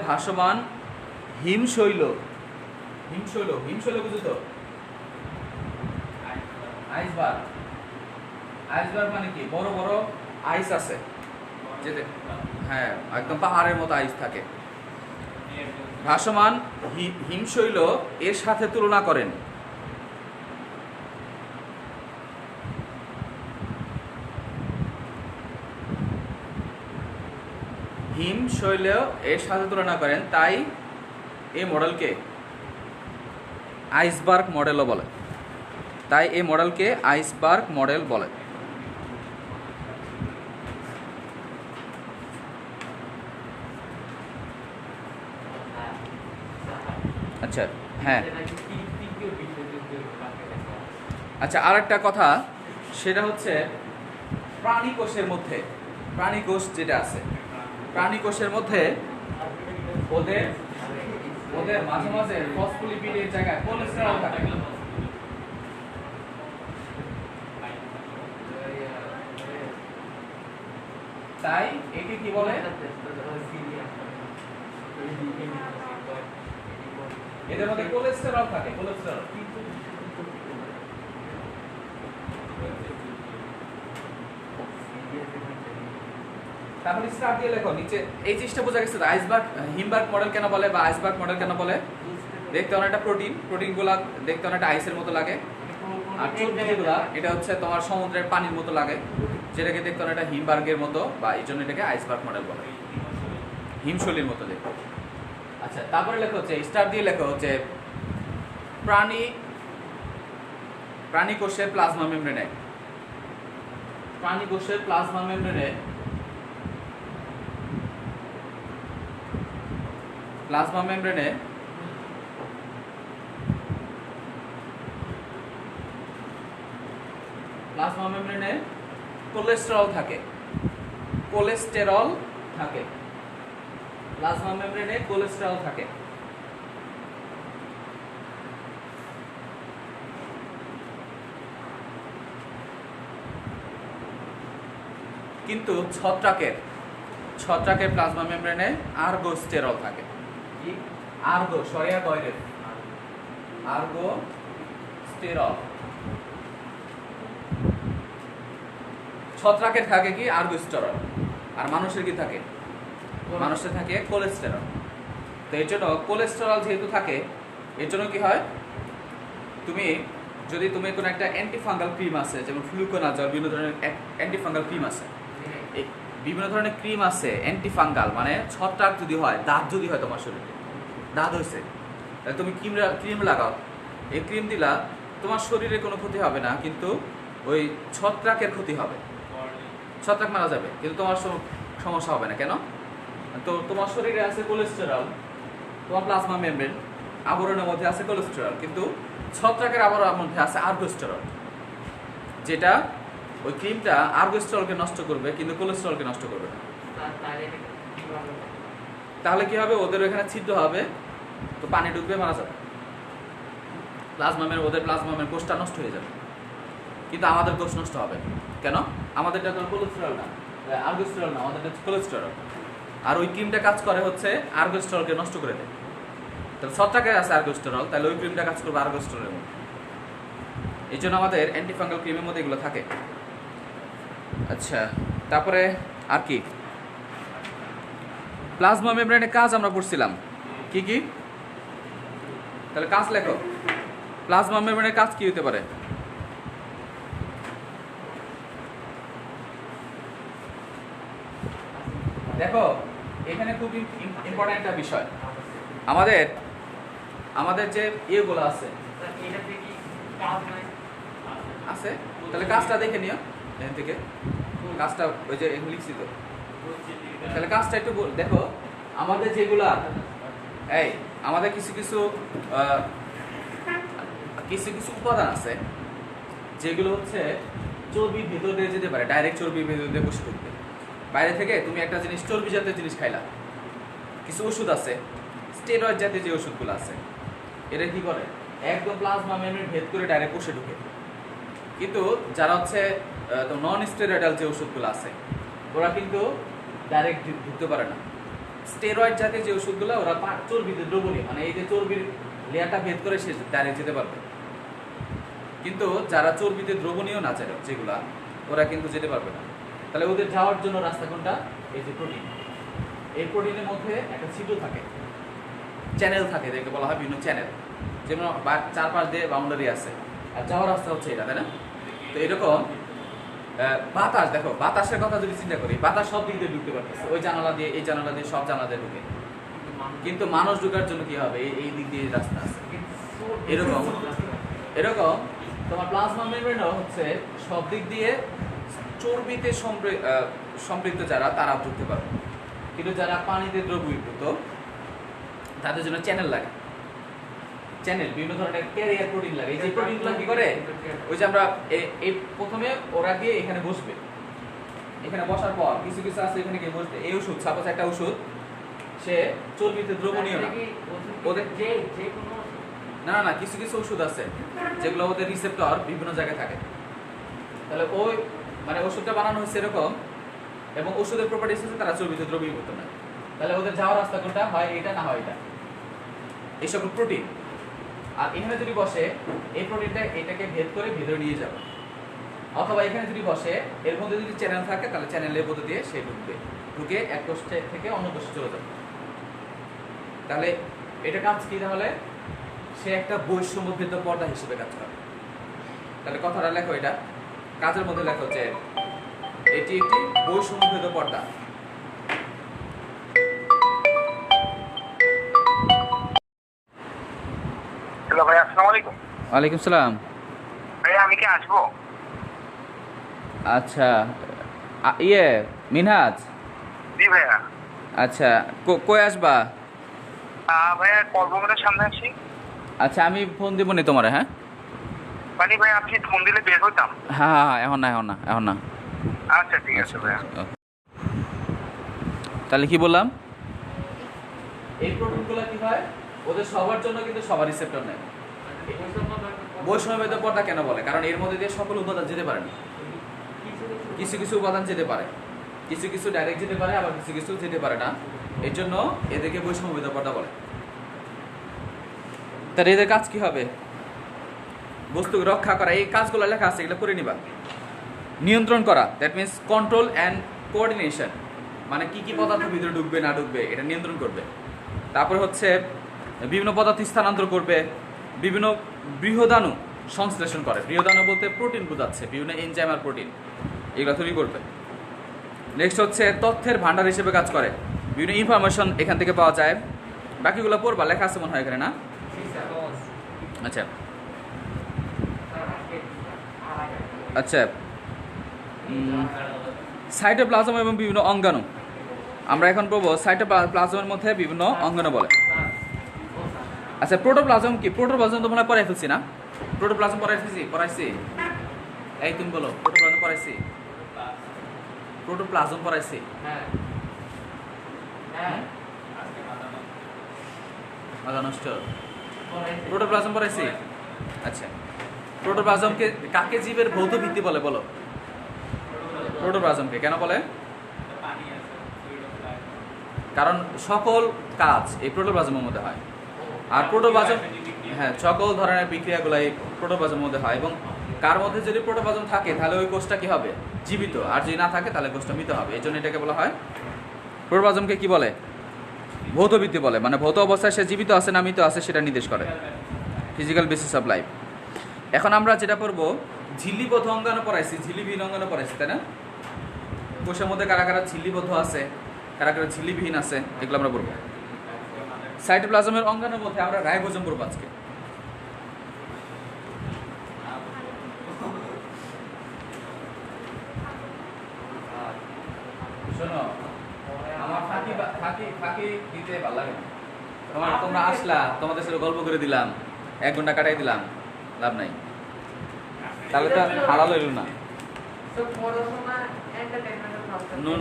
ভাসমান হিমশৈল বুঝো তো? আইসবার্গ মানে কি? বড় বড় আইস আছে, যেতে হ্যাঁ একদম পাহাড়ের মতো আইস থাকে। ভাসমান হিমশৈল এর সাথে তুলনা করেন। হিমশৈল এর সাথে তুলনা করেন, তাই এই মডেলকে আইসবার্গ মডেলও বলে। আইসবার্গ মডেল বলে। আচ্ছা হ্যাঁ, আচ্ছা আর একটা কথা, সেটা হচ্ছে প্রাণীকোষের মধ্যে, প্রাণীকোষ যেটা আছে, প্রাণীকোষের মধ্যে ওদের মাঝে মাঝে ফসফোলিপিডের জায়গায় কোলেস্টেরল থাকে। তাই একে কি বলে? এদের মধ্যে কোলেস্টেরল থাকে, কোলেস্টেরল। তারপরে স্টার দিয়ে লেখো নিচে। এই জিনিসটা বোঝা গেছে। হিমবার্গ মডেল কেন বলে বা আইসবার্গ মডেল কেন বলে? দেখতে অনেকটা প্রোটিনগুলা দেখতে অনেকটা আইসের মতো লাগে, আর চর্বিগুলা এটা হচ্ছে তোমার সমুদ্রের পানির মতো লাগে, যেটাকে দেখতে অনেকটা হিমবার্গের মতো, বা এই জন্য এটাকে আইসবার্গ মডেল বলে, হিমশৈলীর মতো দেখতে। আচ্ছা তারপরে লেখা হচ্ছে স্টার দিয়ে লেখা হচ্ছে প্রাণীকোষের প্লাজমা মেমব্রেনে, প্রাণীকোষের প্লাজমা মেমব্রেনে কোলেস্টেরল থাকে, প্লাজমা মেমব্রেনে কোলেস্টেরল থাকে। কিন্তু ছত্রাকের প্লাজমা মেমব্রেনে আর্গোস্টেরল থাকে। কি? আর্গোস্টেরল। ছত্রাকের থাকে কি? আর্গোস্টেরল। আর মানুষের কি থাকে? মানুষের থাকে কোলেস্টেরল। তো এর জন্য কোলেস্টেরল যেহেতু থাকে, এর জন্য কি হয়, যদি তুমি কোনো একটা অ্যান্টিফাঙ্গাল ক্রিম আছে, যেমন ফ্লুকোনাজল, বিভিন্ন ধরনের অ্যান্টিফাঙ্গাল ক্রিম আছে, বিভিন্ন ধরনের ক্রিম আছে অ্যান্টিফাঙ্গাল, মানে ছত্রাক যদি হয়, দাঁত যদি হয়, তোমার শরীরে দাঁত হয়েছে, তাহলে তুমি ক্রিম লাগাও, এই ক্রিম দিলা, তোমার শরীরে কোনো ক্ষতি হবে না, কিন্তু ওই ছত্রাকের ক্ষতি হবে, ছত্রাক মারা যাবে, কিন্তু তোমার সমস্যা হবে না। কেন? তো তোমার শরীরে আছে কোলেস্টেরল, তোমার প্লাজমা মেমব্রেন আবরণের মধ্যে আছে কোলেস্টেরল, কিন্তু ছত্রাকের আবরণের মধ্যে আছে আর্গোস্টেরল, যেটা ওই ক্রিমটা আর্গোস্টেরলকে নষ্ট করবে, কিন্তু কোলেস্টেরলকে নষ্ট করবে না। তাহলে কি হবে? ওদের ওখানে ছিদ্র হবে, তো পানি ঢুকবে, মারা যাবে, ওদের প্লাজমামের কোষটা নষ্ট হয়ে যাবে, কিন্তু আমাদের কোষ নষ্ট হবে। কেন? আমাদেরটা তো কোলেস্টেরল না, আর্গোস্টেরল না, আমাদেরটা কোলেস্টেরল। আর ওই ক্রিমটা কাজ করে হচ্ছে আর্গোস্টেরলকে নষ্ট করে দেয়। তাহলে ছত্রাকের আছে আর্গোস্টেরল, তাহলে ওই ক্রিমটা কাজ করবে আর্গোস্টেরলের মধ্যে। এই জন্য আমাদের অ্যান্টিফাঙ্গাল ক্রিমের মধ্যে এগুলো থাকে। আচ্ছা তারপরে আর কি? প্লাজমা মেমব্রেনের কাজ আমরা পড়ছিলাম, কি কি? তাহলে কাজ লেখো। প্লাজমা মেমব্রেনের কাজ কি হতে পারে? দেখো এখানে খুব ইম্পর্টেন্ট একটা বিষয়, আমাদের যে ইয়েগুলো আছে, তাহলে কাজটা দেখে নিও এখান থেকে, কাজটা ওই যে লিখছি তো, তাহলে কাজটা একটু দেখো। আমাদের যেগুলা আমাদের কিছু কিছু উপাদান আছে যেগুলো হচ্ছে চর্বির ভেতর দিয়ে যেতে পারে, ডাইরেক্ট চর্বির ভেতর দিয়ে বসে করতে। বাইরে থেকে তুমি একটা জিনিস, চর্বি জাতীয় জিনিস খাইলা, কিছু ওষুধ আছে, স্টেরয়েড জাতীয় যে ওষুধগুলো আছে, এরা কি করে? একদম প্লাজমা মেমব্রেন ভেদ করে ডাইরেক্ট কোষে ঢুকে। কিন্তু যারা হচ্ছে নন স্টেরয়েডাল যে ওষুধগুলো আছে ওরা কিন্তু ডাইরেক্ট ঢুকতে পারে না। স্টেরয়েড জাতীয় যে ওষুধগুলো ওরা চর্বিতে দ্রবণীয়, মানে এই যে চর্বির লেয়ারটা ভেদ করে সে ডাইরেক্ট যেতে পারবে। কিন্তু যারা চর্বিতে দ্রবণীয় না যেগুলা ওরা কিন্তু যেতে পারবে না। তাহলে ওদের যাওয়ার জন্য রাস্তা কোনটা? এই যে প্রোটিন। এই প্রোটিনের মধ্যে একটা ছিদ্র থাকে, চ্যানেল থাকে, যেটাকে বলা হয় বিভিন্ন চ্যানেল, যেমন চারপাশ দিয়ে বাউন্ডারি আছে, আর যাওয়ার রাস্তা হচ্ছে এটা, তাই না? তো এরকম বাতাস, দেখো বাতাসের কথা যদি চিন্তা করি, বাতাস সব দিক দিয়ে ঢুকতে পারতেছে, ওই জানালা দিয়ে এই জানালা দিয়ে সব জানালা দিয়ে ঢুকে। কিন্তু মানুষ ঢুকার জন্য কি হবে? এই দিক দিয়ে রাস্তা আছে। এরকম এরকম তোমার প্লাজমা মেমব্রেনও হচ্ছে সব দিক দিয়ে চর্বিতে সম্পৃক্ত যারা তারা ঢুকতে পারবে। কিন্তু যারা পানিতে দ্রবীভূত তাদের জন্য চ্যানেল লাগে, চ্যানেল বিভিন্ন ধরনের ক্যারিয়ার প্রোটিন লাগে। এই যে প্রোটিনগুলো কি করে, ওই যে আমরা এই প্রথমে ওরা গিয়ে এখানে বসবে, এখানে বসার পর কিছু কিছু আছে এখানে গিয়ে বসবে। এই ওষুধ সাপোজ একটা ওষুধ, সে চর্বিতে দ্রবণীয় না, ওদের না না কিছু কিছু ওষুধ আছে যেগুলো ওদের রিসেপ্টর বিভিন্ন জায়গায় থাকে। তাহলে ওই মানে ওষুধটা বানানো হচ্ছে এরকম, এবং ওষুধের প্রপার্টিস হচ্ছে তারা চর্বিতে দ্রবীভূত না। তাহলে ওদের যাওয়ার রাস্তা কোনটা? হয় এটা না হয় এটা, এই সকল প্রোটিন। আর এখানে যদি বসে এই প্রোটিনটা এটাকে ভেদ করে ভেতরে নিয়ে যাবে, অথবা এখানে যদি বসে এর মধ্যে যদি চ্যানেল থাকে তাহলে চ্যানেলের মধ্যে দিয়ে সে ঢুকবে, ঢুকে এক কোষ থেকে অন্য কোষে চলে যাবে। তাহলে এটা কাজ কি? তাহলে সে একটা বৈষম্যভেদ পর্দা হিসেবে কাজ করে। তাহলে কথাটা লেখো, এটা কাজের মধ্যে লেখো যে এটি একটি বৈষম্যভেদ পর্দা। হ্যালো ভাই, আসসালামু আলাইকুম। ওয়ালাইকুম সালাম। ভাই আমি কি আসবো? আচ্ছা, মিনহাজ। জি ভাইয়া। আচ্ছা, কই আসবা? ভাইয়া কর্মঘাটের সামনে আছি। আচ্ছা, আমি ফোন দিব নি তোমারে। হ্যাঁ মানে ভাই আপনি ফোন দিলে বের হইতাম। হ্যাঁ, এখন না। আচ্ছা ঠিক আছে ভাইয়া। তাহলে কি বললাম? এই প্রোটিনগুলো কি হয়, ওদের সবার জন্য কিন্তু সবার রিসেপ্টর নেয়। বৈষম্যভেদ পর্দা কেন বলে? কারণ এর মধ্যে দিয়ে সকল উপাদান যেতে পারে না। কিছু কিছু উপাদান যেতে পারে, কিছু কিছু ডাইরেক্ট যেতে পারে, আবার কিছু কিছু যেতে পারে না। এর জন্য এদেরকে বৈষম্যভেদ পর্দা বলে। তাহলে এদের কাজ কি হবে? বস্তু রক্ষা করা। এই কাজগুলো লেখা আছে, এগুলো করে নিবা। নিয়ন্ত্রণ করা, that means control and coordination, মানে কি কি পদার্থ ভিতরে ঢুকবে না ঢুকবে এটা নিয়ন্ত্রণ করবে। তারপরে হচ্ছে বিভিন্ন পদার্থ স্থানান্তর করবে, বিভিন্ন বৃহদাণু সংশ্লেষণ করে। বৃহদাণু বলতে প্রোটিন বোঝাচ্ছে, বিভিন্ন এনজাইম আর প্রোটিন এগুলো তৈরি করবে। নেক্সট হচ্ছে তথ্যের ভান্ডার হিসেবে কাজ করে, বিভিন্ন ইনফরমেশন এখান থেকে পাওয়া যায়। বাকিগুলো পড়বা, লেখা আছে মনে হয় এখানে, না? আচ্ছা আচ্ছা, সাইটোপ্লাজম এবং বিভিন্ন অঙ্গাণু। আমরা এখন পড়বো সাইটোপ্লাজমের মধ্যে বিভিন্ন অঙ্গাণু বলে। আচ্ছা, প্রোটোপ্লাজম কি? প্রোটোপ্লাজম তো মনে হয় পড়াই ফেলছি, না? প্রোটোপ্লাজম পড়াইছি। এই তুমি বলো, প্রোটোপ্লাজম পড়াইছি? প্রোটোপ্লাজম পড়াইছি? মাথা নষ্ট। প্রোটোপ্লাজম পড়াইছি? আচ্ছা, প্রোটোপ্লাজমকে কাকে জীবের ভৌত ভিত্তি বলে বলো? প্রোটোপ্লাজমকে কেন বলে? কারণ সকল কাজ এই প্রোটোপ্লাজমের মধ্যে হয়। আর প্রোটোপ্লাজম, হ্যাঁ, সকল ধরনের বিক্রিয়াগুলো এই প্রোটোপ্লাজমের মধ্যে হয়। এবং কার মধ্যে যদি প্রোটোপ্লাজম থাকে তাহলে ওই কোষটা কি হবে? জীবিত। আর যদি না থাকে তাহলে কোষটা মৃত হবে। এই জন্য এটাকে বলা হয়, প্রোটোপ্লাজমকে কি বলে? ভৌত ভিত্তি বলে। মানে ভৌত অবস্থায় সে জীবিত আছে না মৃত আছে সেটা নির্দেশ করে, ফিজিক্যাল বেসিস অফ লাইফ। এখন আমরা যেটা পড়বো, ঝিল্লিবদ্ধ অঙ্গাণু পড়াইছি, ঝিল্লিবিহীন অঙ্গাণু পড়াইছি, তাই না? কোষের মধ্যে কারা কারা ঝিল্লিবদ্ধ আছে, কারা কারা ঝিল্লিবিহীন আছে, এগুলো আমরা পড়বো। সাইটোপ্লাজমের অঙ্গাণুর মধ্যে আমরা রাইবোজোম পড়বো আজকে। শোনো, আমার ফাঁকি দিতে ভালো লাগে না। তোমরা আসলা, তোমাদের সাথে গল্প করে দিলাম, 1 ঘন্টা কাটাই দিলাম, লাভ নাই। তাহলে তো হারালো এলো না।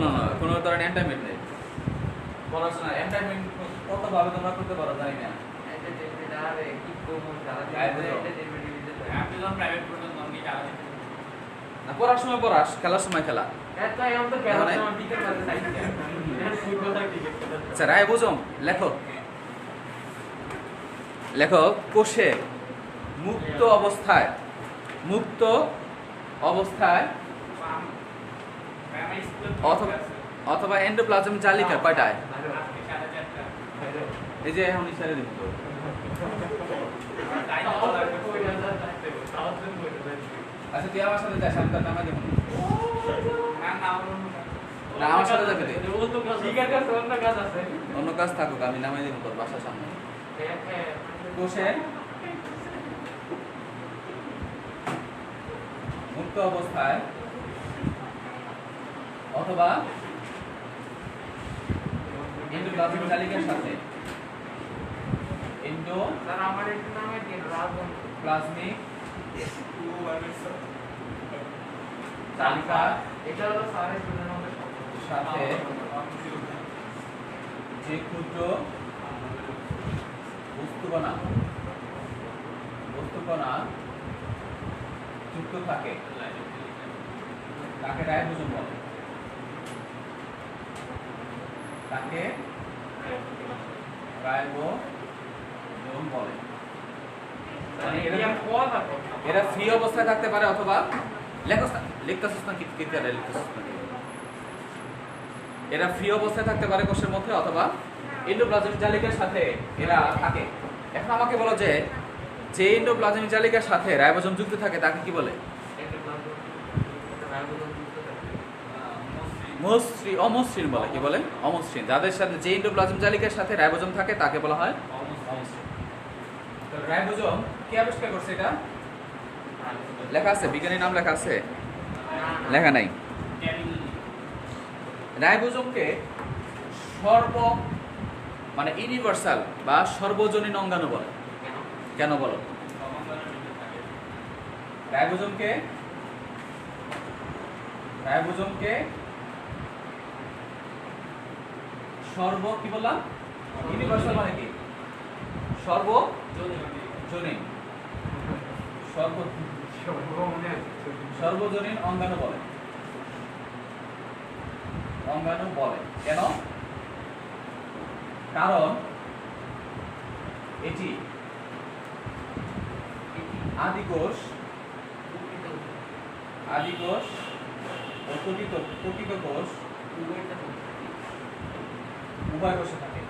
না, কোনো ধরনের এন্টারটেইনমেন্ট নেই। পড়াশোনা এন্টারটেইনমেন্ট কতভাবে তোমরা করতে পারো জানি না। আরে কি করবো সারা আপনি যখন প্রাইভেট পড়তেন তখন কি যাওয়া যেত? না পড়ার সময় পড়াস, খেলার সময় খেলা। এত এমন তো খেলা সময় বিকেল বাজে চাইছি ফুটবল আর ক্রিকেট আচ্ছা রায় বুঝম লেখো লেখো কোষে মুক্ত অবস্থায় অথবা অথবা এন্ডোপ্লাজম জালিকা কয়টায়? আজকে 4:30 এই যে এখন ইশারা দিব তো। তাই না? আচ্ছা তুই আমার সাথে যাস, আমি তার নামে দেবো না, না, আমার অন্য কাজ। না, আমার সাথে যাবে রে। ক্রিকেট আছে অন্য কাজ আছে অন্য কাজ থাকুক, আমি নামে দেবো তোর বাসার সামনে। কোষে মুক্ত অবস্থায় অথবা এন্ডোপ্লাজমিক জালিকার সাথে স্যার আমার একটু নামে দিন রাজন এন্ডোপ্লাজমিক জালিকা এটা হলো স্যারের জন্য আমাদের সাথে যে ক্ষুদ্র বস্তুকণা যুক্ত থাকে তাকে রাইবোজোম বলে। তাকে রাইবোজোম বলে। মানে এরা ফ্রি অবস্থায় থাকতে পারে অথবা লিখতেছিস না এরা ফ্রি অবস্থায় থাকতে পারে কোষের মধ্যে অথবা এন্ডোপ্লাজমিক জালিকার সাথে এরা থাকে। এখন আমাকে বলো যে এন্ডোপ্লাজমিক জালিকার সাথে রাইবোজোম যুক্ত থাকে তাকে কি বলে? অমসৃণ বলে। কি বলে? অমসৃণ। যাদের সাথে যে এন্ডোপ্লাজম জালিকার সাথে রাইবোজোম থাকে তাকে বলা হয় অমসৃণ। তো রাইবোজোম কে আবিষ্কার করছে? এটা লেখা আছে, বিজ্ঞানীর নাম লেখা আছে? লেখা নাই। রাইবোজোমকে মানে ইউনিভার্সাল বা সর্বজনীন অঙ্গাণু বলে। কেন বলো? রাইবোজোমকে কি বললাম? ইউনিভার্সাল মানে কি? সর্বজনীন অঙ্গাণু বলে। কেন? কারণ এটি আদিকোষ ও প্রকৃত কোষ উভয় কোষে থাকে।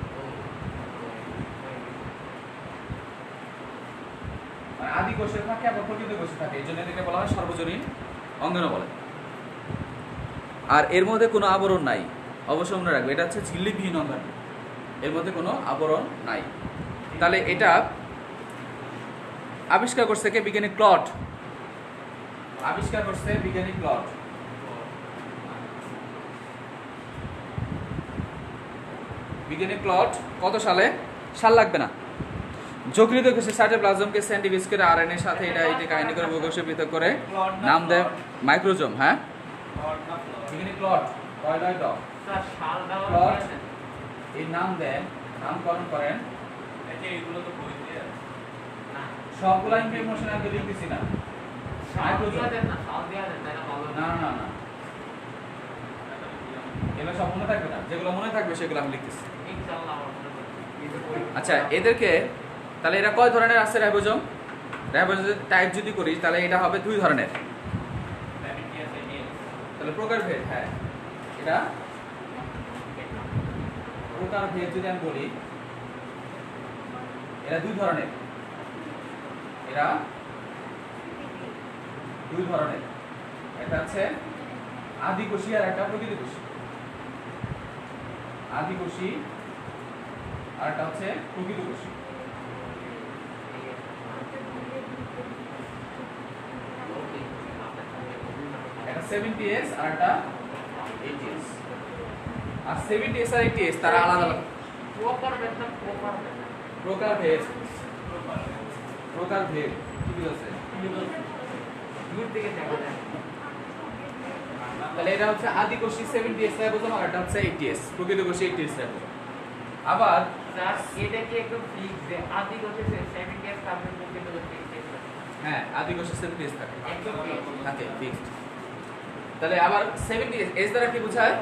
মানে আদি কোষে থাকে আবার প্রকৃত কোষে থাকে, এই জন্য এটাকে বলা হয় সর্বজনীন অঙ্গাণু বলে। আর এর মধ্যে কোনো আবরণ নাই, অবশ্যই মনে রাখবে, এটা হচ্ছে ঝিল্লিবিহীন অঙ্গাণু, এর মধ্যে কোনো আবরণ নাই। তাহলে এটা আবিষ্কার করছে কে? বিজ্ঞানী ক্লড। বিজ্ঞানী ক্লড কত সালে? সাল লাগবে না। যকৃত কোষে সাইটোপ্লাজমকে সেন্টিফিজ করে আরএনএ এর সাথে এটা কাহিনী করে কোষে পৃথক করে নাম দেয় মাইক্রোজোম। হ্যাঁ, বিজ্ঞানী ক্লড এই নাম দেন, নামকরণ করেন। এগুলো তো বই দিয়ে সবগুলা ইনফরমেশন আগে লিখতেছি না। না এগুলো সব মনে থাকবে না, যেগুলো মনে থাকবে সেগুলো আমি লিখতেছি। আচ্ছা, এদেরকে তাহলে এরা কয় ধরনের আছে? রাইবোজোম টাইপ যদি করি তাহলে এটা হবে 2 ধরনের। তাহলে প্রকারভেদ, হ্যাঁ এটা প্রকারভেদ যদি আমি বলি, এরা 2 ধরনের। একটা হচ্ছে আদিকোষী আর একটা প্রকৃত কোষী। আদিকোষী আর একটা হচ্ছে প্রকৃত কোষী। একটা 70s আর একটা 80s। আর 70s আর 80s তারা আলাদা আলাদা। প্রকারভেদ কি বুঝাচ্ছে? তাহলে এটা হচ্ছে আদিকোষী 70s রাইবোজোম আর এটা হচ্ছে 80s প্রকৃত কোষী 80s রাইবোজোম। আবার স্যার এটা কি একদম ফিক্স যে আদি কোষে 70 ইয়ার্স সাবমিট করতে তো ফিক্স হ্যাঁ আদি কোষে 70 এজ থাকে একদম fixed। থাকে ফিক্সড। তাহলে আবার 70 এজ দ্বারা কি বোঝায়?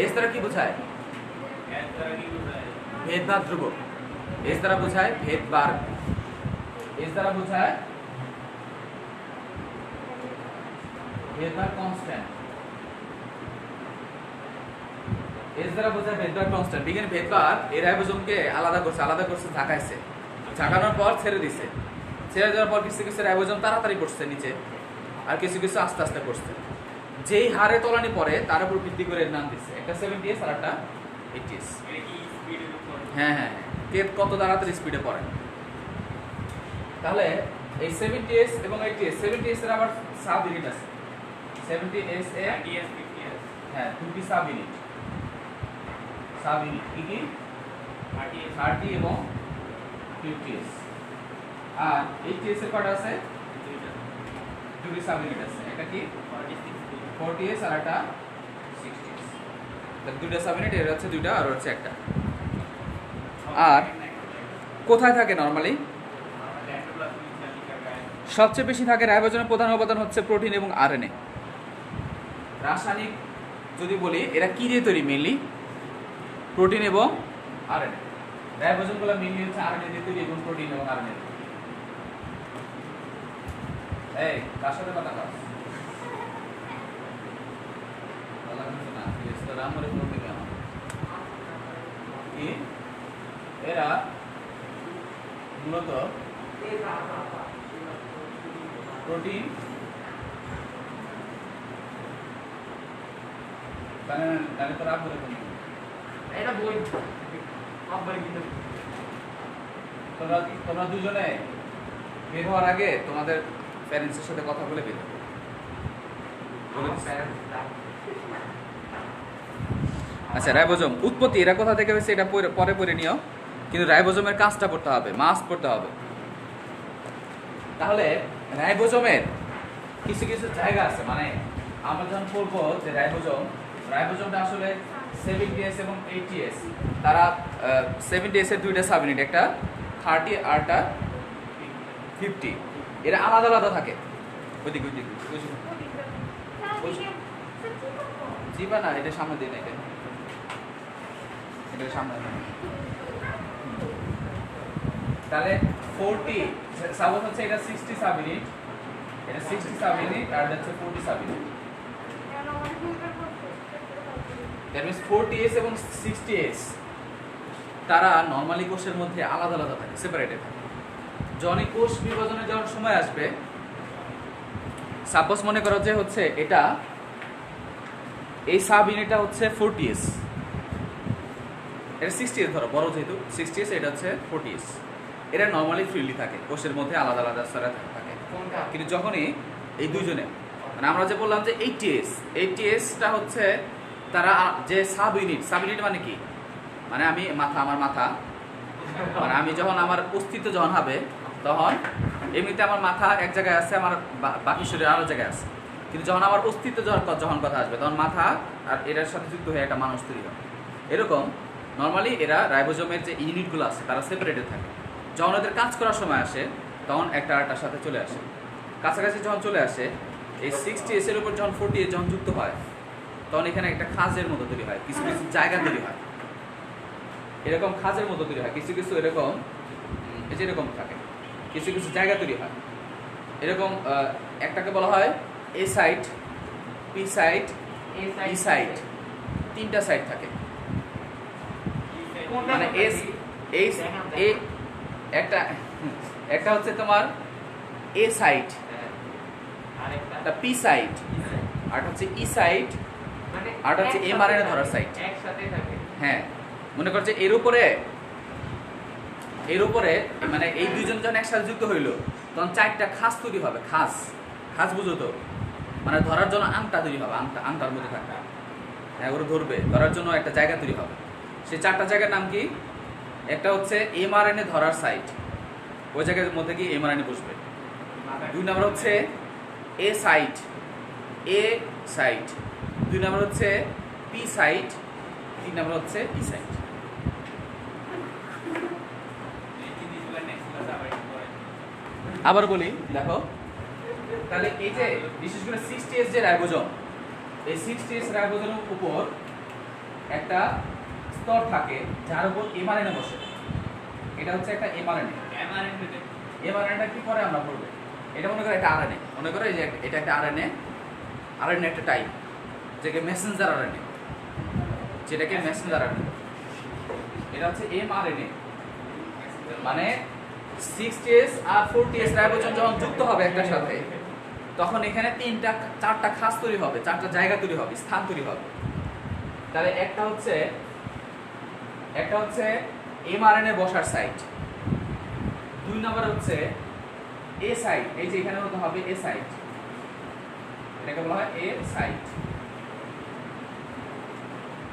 69.99 এজ দ্বারা কি বোঝায়? এর দ্বারা কি বোঝায়? ভেদভার ধ্রুবক। এজ দ্বারা বোঝায় ভেদবার। এজ দ্বারা বোঝায় ভেদবার কনস্ট্যান্ট। এজ দ্বারা বোঝায় ভেদবার কনস্ট্যান্ট। বিজ্ঞানী ভেদবার এই রাইবোজোমকে আলাদা করছে ঝাঁকাইছে, ঝাঁকানোর পর ছেড়ে দিছে। ছেড়ে দেওয়ার পর কিছু কিছু রাইবোজোম তাড়াতাড়ি করছে নিচে, আর কিছু কিছু আস্তে আস্তে করছে। যেই হারে তলানি পড়ে তার উপর ভিত্তি করে এর নাম দিচ্ছে, একটা 70s আর একটা 80s। এটা কি স্পিডের উপর? হ্যাঁ হ্যাঁ, কে কত তাড়াতাড়ি স্পিডে পড়ে। তাহলে এই 70s এবং 80s, 70s এর আবার সাব ইউনিট আছে। 70s এ 30s 50s হ্যাঁ দুটি সাব ইউনিট। সাব ইউনিট কি কি? 30s 30 এবং 50s। আর 80s এর কয়টা আছে? দুইটা দুটি সাব ইউনিট আছে, একটা কি 40s আর একটা 60s। তাহলে দুইটা সাব ইউনিট, এর হচ্ছে দুইটা আর ওর হচ্ছে একটা। আর কোথায় থাকে নরমালি? সবচেয়ে বেশি থাকে রাইবোজোমের প্রধান উপাদান হচ্ছে প্রোটিন এবং আরএনএ। রাসায়নিক যদি বলি এরা কি দিয়ে তৈরি? মেইনলি প্রোটিন এবং আরএনএ। রাইবোজোমগুলো মেইনলি হচ্ছে আরএনএ দিয়ে তৈরি এবং প্রোটিন এবং আরএনএ। এই কার সাথে কথা কস? বলা কিছু না, এটা রাম করে ফোন দিবে আমার। কি এরা মূলত প্রোটিন তাহলে তো রাম করে ফোন দিবে। এটা বই আবার কিন্তু তোমরা দুজনে বের হওয়ার আগে তোমাদের প্যারেন্টসের সাথে কথা বলে বের হও। বলে দিচ্ছি। আচ্ছা, রাইবোজোম উৎপত্তি এরা কোথা থেকে হয়েছে এটা পরে পরে নিও, কিন্তু রাইবোজোমের কাজটা করতে হবে, মাস্ট করতে হবে। তাহলে রাইবোজোমের কিছু কিছু জায়গা আছে, মানে আমরা যখন বলবো যে রাইবোজোমটা আসলে 70s এবং 80s, তারা 70s এর দুইটা সাব ইউনিট, একটা 30 আর একটা 50। এরা আলাদা আলাদা থাকে। ওইদিকে জিবা না, এটা সামনে দিন, এটা সামনে দিন। তাহলে 40 সাপোজ হচ্ছে এটা 60 সাব ইউনিট, এটা 60 সাব ইউনিট আর এটা হচ্ছে 40 sub unit. That means 40s এবং 60s তারা নরমালি কোষের মধ্যে আলাদা আলাদা থাকে, সেপারেটেড থাকে। যখন এই কোষ বিভাজনে যাওয়ার সময় আসবে, সাপোজ মনে করো যে হচ্ছে এটা এই সাব ইউনিটটা হচ্ছে 40s, এটা 60s ধরো, বড় যেহেতু 60s, এটা হচ্ছে 40s। এরা নরমালি ফ্রিলি থাকে, কোষের মধ্যে আলাদা আলাদা স্তরে থাকে। কোনটা? কিন্তু যখনই এই দুইজনে, মানে আমরা যে বললাম যে 80sটা হচ্ছে তারা যে সাব ইউনিট মানে কি? মানে আমি আমার মাথা, মানে আমি যখন আমার অস্তিত্ব যখন হবে, তখন এমনিতে আমার মাথা এক জায়গায় আছে, আমার বাকি শরীর আরো জায়গায় আছে। কিন্তু যখন আমার অস্তিত্ব যখন কথা আসবে, তখন মাথা আর এটার সাথে যুক্ত হয়ে একটা মানুষ তৈরি হবে। এরকম নর্মালি এরা রাইবোজোমের যে ইউনিটগুলো আছে তারা সেপারেটেড থাকে। যখন ওদের কাজ করার সময় আসে, তখন একটা আরেকটার সাথে চলে আসে, কাছাকাছি যখন চলে আসে, এই 60s এর উপর যখন 40s যখন যুক্ত হয়, তখন এখানে একটা খাঁজের মতো তৈরি হয়, কিছু কিছু জায়গা তৈরি হয়, এরকম খাঁজের মতো তৈরি হয়, কিছু কিছু এরকম এই যে এরকম থাকে, কিছু কিছু জায়গা তৈরি হয় এরকম। একটাকে বলা হয় এ সাইট, পি সাইট, ই সাইট, তিনটা সাইট থাকে। মানে এই একটা হচ্ছে তোমার এ সাইট, একটা পি সাইট, আর হচ্ছে ই সাইট, মানে আর হচ্ছে এমআরএনএ ধরার সাইট। একসাথে থাকে। হ্যাঁ, মনে করছে এর উপরে মানে এই দুইজন যখন একসাথে যুক্ত হইলো, তখন চারটা খাস তৈরি হবে। খাস বুঝো তো, মানে ধরার জন্য আংটা তৈরি হবে, আংটার মধ্যে থাকবে, হ্যাঁ ওরা ধরবে, ধরার জন্য একটা জায়গা তৈরি হবে। সেই চারটা জায়গার নাম কি? একটা হচ্ছে এমআরএনএ ধরার সাইট, ওই জায়গার মধ্যে কি এমআরএনএ বসবে। 2 নম্বর হচ্ছে এ সাইট, 2 নম্বর হচ্ছে পি সাইট, 3 নম্বর হচ্ছে ই সাইট। আবার বলি দেখো, তাহলে এই যে বিশেষ করে 6টিএস যে রাইবোজোম, এই 6টিএস রাইবোজোমের উপর একটা স্তর থাকে যার উপর এমআরএনএ বসে। এটা হচ্ছে একটা এমআরএনএ। এমআরএনএটা কি করে আমরা বলবো, এটা মনে করো একটা আরএনএ, মনে করো এই যে এটা একটা আরএনএ, আরএনএ একটা টাইপ যেটাকে মেসেঞ্জার আরএনএ, যেটাকে মেসেঞ্জার আরএনএ। এটা হচ্ছে এমআরএনএ, মানে 6টিএস আর 4টিএস রাইবোজোম যখন যুক্ত হবে একটার সাথে, তখন এখানে 4টা খাস তৈরি হবে, 4টা জায়গা তৈরি হবে, স্থান তৈরি হবে। তাহলে একটা হচ্ছে এমআরএনএ বসার সাইট, 2 নম্বর হচ্ছে এ সাইট, এই যে এখানে হতে হবে এ সাইট, এটাকে বলা হয় এ সাইট।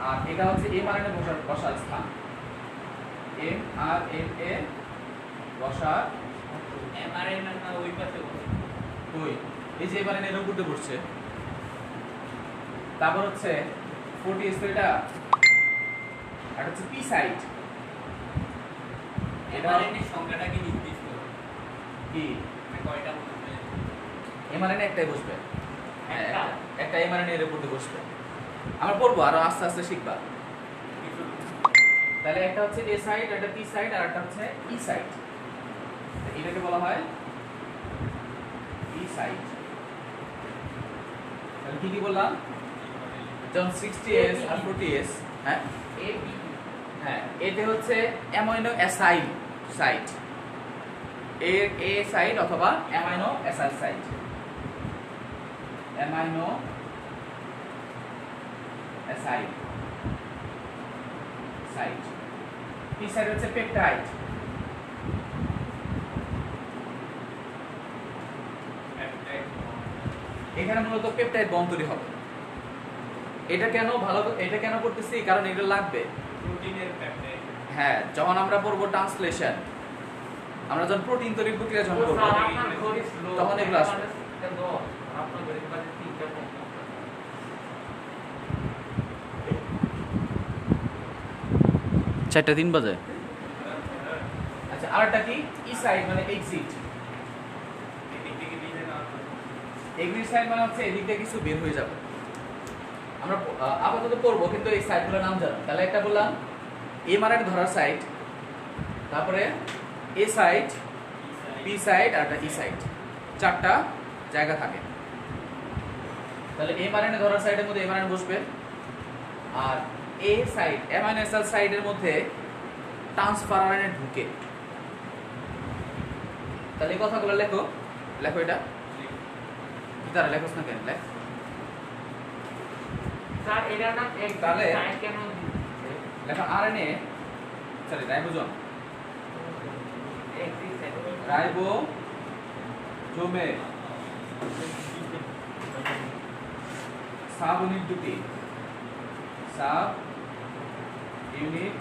আর এটা হচ্ছে এমআরএনএ বসার স্থান, এমআরএনএ বসার ওই পাশে ওই এই যে এমআরএনএ এর উপর দিয়ে বসছে। তারপর হচ্ছে 4টিএস, এটা আর হচ্ছে পি সাইট, এটা সংখ্যাটা কি নির্দিষ্ট কি কয়টা বলবে? এমআরএনএ একটাই বসবে, একটা? একটা এমআরএনএ এর উপর দিয়ে বসবে। আমরা পড়বো আরো আস্তে আস্তে শিখবা। তাহলে একটা হচ্ছে এ সাইট, একটা পি সাইট, আর একটা হচ্ছে ই সাইট। এটাকে বলা হয় ই সাইট। তাহলে কি কি বললাম, যেমন 60টিএস আর 4টিএস, হ্যাঁ এ বি হ্যাঁ, এতে হচ্ছে amino acyl site, A site অথবা amino acyl site, amino acyl site. P site হচ্ছে পেপটাইড, এখানে মূলত পেপটাইড বন্ড তৈরি হবে। এটা কেন করতেছি, কারণ এগুলো লাগবে। প্রোটিনের প্যাপটাইড। হ্যাঁ, যখন আমরা পড়বো ট্রান্সলেশন, আমরা যখন প্রোটিন তৈরি প্রক্রিয়া যখন করবো, তখন এগুলো আসবে। আপনার ঘড়ির বাজে 3টা। 4:03 বাজে। আচ্ছা, আরেকটা কি ই সাইড মানে এক্সিট। এদিক থেকে দিয়ে না এক্সিট সাইড মানে হচ্ছে এদিক থেকে কিছু বের হয়ে যাবে। আমরা আপাতত পড়বো, কিন্তু এই সাইডগুলোর নাম জানো। তাহলে একটা বললাম এমআরএনএ ধরার সাইড, তারপরে এ সাইড, পি সাইড আর একটা ই সাইড, 4টা জায়গা থাকে। তাহলে এমআরএনএ ধরার সাইডের মধ্যে এমআরএনএ বসবে, আর এ সাইড অ্যামাইনো অ্যাসিড সাইডের মধ্যে ট্রান্সফার আরএনএ ঢুকে। তাহলে এই কথাগুলো লেখো এটা কি তারা লেখোস না কেন লেখ। স্যার এটার নাম এক তাহলে সাইড কেন দিচ্ছে? লেখা আরএনএ, সরি রাইবোজোম, এক্সি সাইড রাইবোজোমে সাব ইউনিট দুটি, সাব ইউনিট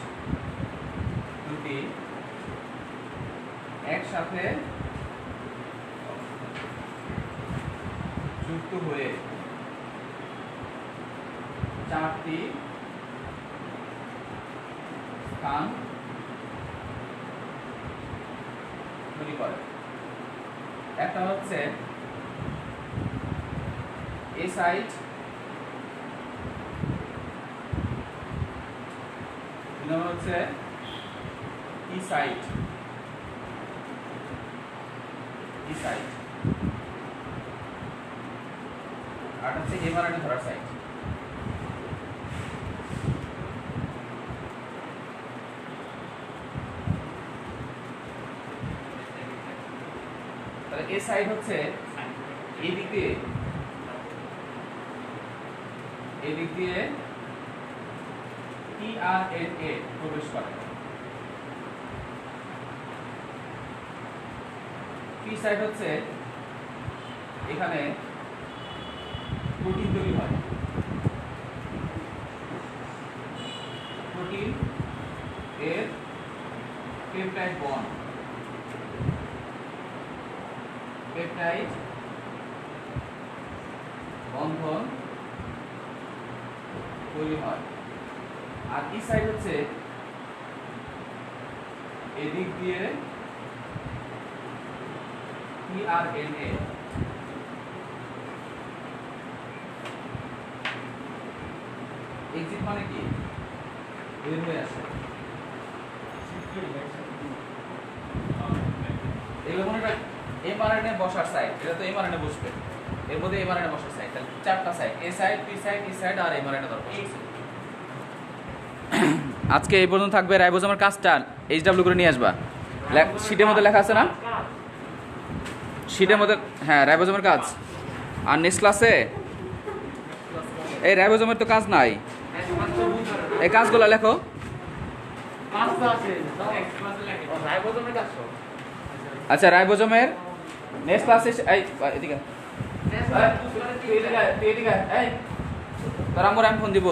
দুটি একসাথে যুক্ত হয়ে 4টি স্থান তৈরি করে। একটা হচ্ছে এ সাইট, হচ্ছে ই সাইট, আর হচ্ছে এমআরএনএ ধরার সাইট। তাহলে এ সাইড হচ্ছে এদিক দিয়ে টিআরএনএ প্রবেশ করে। পি সাইড হচ্ছে এখানে প্রোটিন তৈরি হয়, প্রোটিন এর পেপটাইড বন্ড, পেপটাইড বন্ধন তৈরি হয়। আর ই সাইড হচ্ছে এদিক দিয়ে TRNA এক্সিট মানে কি বের হয়ে আসে এগুলো মনে রাখ mRNA বসার সাইট এটা তো mRNA বসবে এর মধ্যে mRNA বসার সাইট তাহলে চারটা site A site B site E site আর mRNA দরকার আজকে এই পর্যন্ত থাকবে রাইবোজোমের কাজটা HW করে নিয়ে আসবা শীটের মধ্যে লেখা আছে না শীটের মধ্যে হ্যাঁ রাইবোজোমের কাজ আর নেক্সট ক্লাসে এই রাইবোজোমের তো কাজ নাই এই কাজগুলো লেখো আচ্ছা রাইবোজোমের নেক্সট ক্লাসে এই এদিকে তুই এদিকে এই তোর আমার আমি ফোন দিব